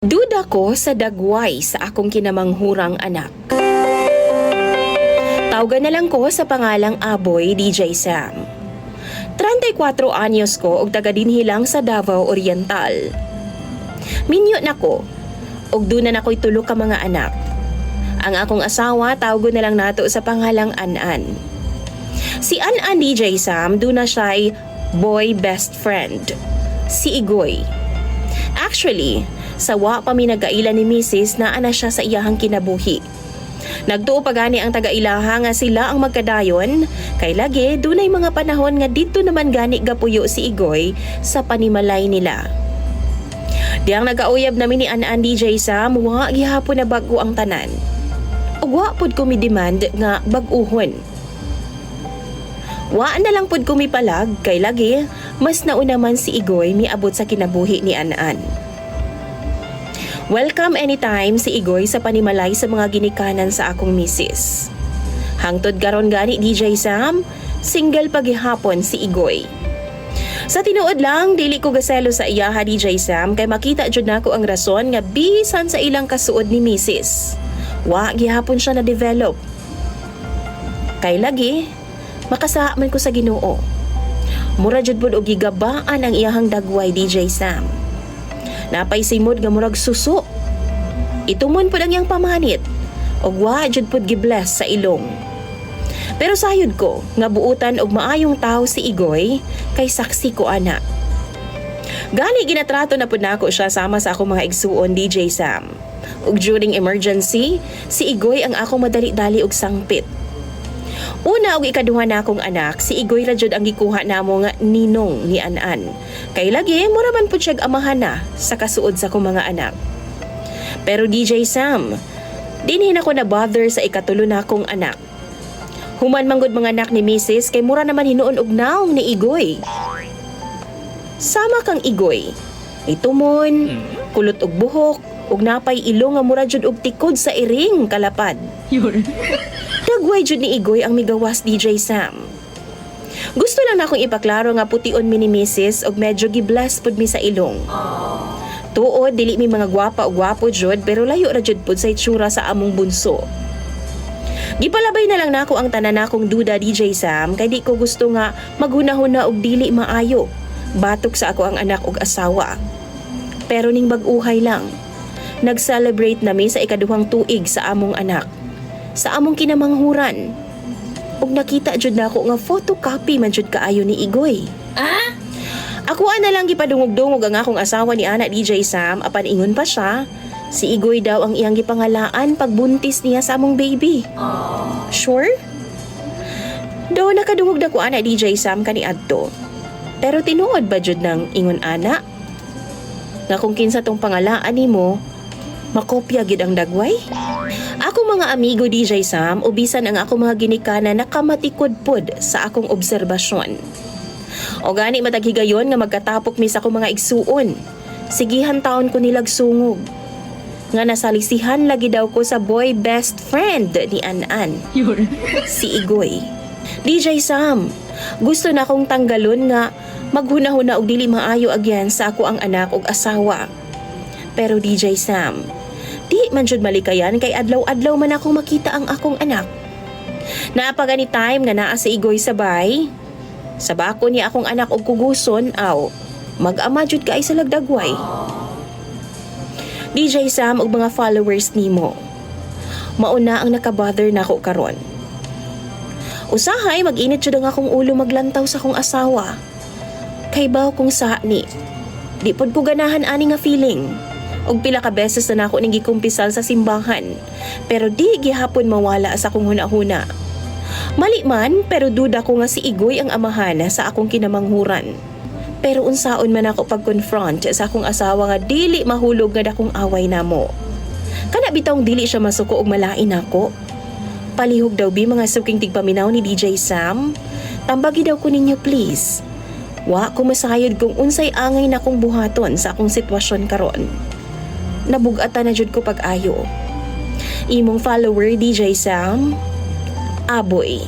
Duda ko sa dagway sa akong kinamanghurang anak. Tawgan na lang ko sa pangalang Aboy DJ Sam. 34 anyos ko og taga dinhi lang sa Davao Oriental. Minyo na ko og duna na ko'y tulo ka mga anak. Ang akong asawa tawgon na lang nato sa pangalang Anan. Si Anan DJ Sam duna siya'y boy best friend, si Igoy. Actually, sawa pa mi nagailan ni Mrs. na ana siya sa iyahang kinabuhi. Nagtuo pa gani ang taga-ilaha nga sila ang magkadayon, kay lagi dunay mga panahon nga dito naman gani gapuyo si Igoy sa panimalay nila. Diyang nagauyab namin ni Anan DJ Sam, wa gihapon na bag-o ang tanan. Ug wa pud ko mi demand nga bag-uhon. Wa na lang pud ko mi palag, kay lagi mas nauna man si Igoy miabot sa kinabuhi ni Anan. Welcome anytime si Igoy sa panimalay sa mga ginikanan sa akong misis. Hangtod karon gani DJ Sam, single paghihapon si Igoy. Sa tinuod lang, dili ko gaselo sa iyaha DJ Sam kay makita jud nako ang rason nga bisan sa ilang kasuod ni misis. Wa gihapon siya na develop. Kay lagi, makasaman ko sa Ginoo. Mura jud pud og gigabaan ang iyahang dagway DJ Sam. Napay simod nga murag suso. Itumon pud ang iyang pamanit og wa jud pud gibless sa ilong. Pero sayod ko nga buutan og maayong tawo si Igoy kay saksi ko ana. Gani ginatrato na pud nako siya sama sa akong mga igsuon DJ Sam. Ug during emergency, si Igoy ang akong madali-dali og sangpit. Una og ikaduha na akong anak, si Igoy ra jud ang gikuha namo nga ninong ni Anan. Kay lagi mura man pud siyag amahan na sa kasuod sa akong mga anak. Pero DJ Sam, dinhi na ko na bother sa ikatulo na akong anak. Human manggod mga anak ni Mrs. kay mura naman hinuon og naong ni Igoy. Sama kang Igoy. Itumon, kulot og buhok, ug napay ilong nga mura jud og tikod sa iring kalapad. Dagway jud ni Igoy ang migawas DJ Sam. Gusto lang na akong ipaklaro nga pution mi ni Mrs. og medyo gibless pud mi sa ilong. Tuod dili mi mga gwapa o gwapo jud pero layo ra jud pud sa itsura sa among bunso. Gipalabay na lang nako ang tanan nakong duda DJ Sam kay di ko gusto nga maghunahuna og dili maayo. Batok sa ako ang anak og asawa. Pero ning bag-uhay lang. Nag-celebrate nami sa ikaduhang tuig sa among anak. Sa among kinamanghuran. Ug nakita jud nako nga photocopy man jud kaayo ni Igoy. Ako na lang gipadungog-dungog ang akong asawa ni Ana DJ Sam apan ingon pa siya, si Igoy daw ang iyang gipangalaan pagbuntis niya sa among baby. Sure? Do nakadungog na ko Ana DJ Sam kaniadto. Pero tinuod ba jud nang ingon ana? Nga kung kinsa tong pangalaan nimo, makopya gid ang dagway? Ako mga amigo DJ Sam, ubisan ang ako mga ginikanan na kamatikod pod sa akong obserbasyon. O gani mataghigayon nga magkatapok mi sa akong mga igsuon. Sigihan taon ko nilag sungog. Nga nasalisihan lagi daw ko sa boy best friend ni Anan. Si Igoy. DJ Sam, gusto na akong tanggalon nga maghunahuna og dili maayo agyan sa ako ang anak og asawa. Pero DJ Sam, di man jud malikayan kay adlaw-adlaw man akong makita ang akong anak. Naapagani time nga naa si Igoy sabay. Sa bako niya akong anak og kuguson, aw, mag-ama jud kay sa lagdagway. DJ Sam og mga followers nimo. Mauna ang nakabother nako karon. Usahay mag-init jud ang akong ulo maglantaw sa akong asawa. Kay baw kung sa ni. Di pod ko ganahan ani nga feeling. Og pila ka beses na nako ning gikumpisal sa simbahan, pero di gihapon mawala sa akong hunahuna. Mali man, pero duda ko nga si Igoy ang amahan sa akong kinamanghuran. Pero unsaon man ako pag-confront sa akong asawa nga dili mahulog nga dakong away namo. Kana bitawng dili siya masuko og malain nako. Palihog daw bi mga suking tigpaminaw ni DJ Sam. Tambagi daw ko ninyo please. Wa ko masayod kung unsay angay na akong buhaton sa akong sitwasyon karon. Nabugatan na jud ko pag-ayo. Imong follower DJ Sam, Aboy.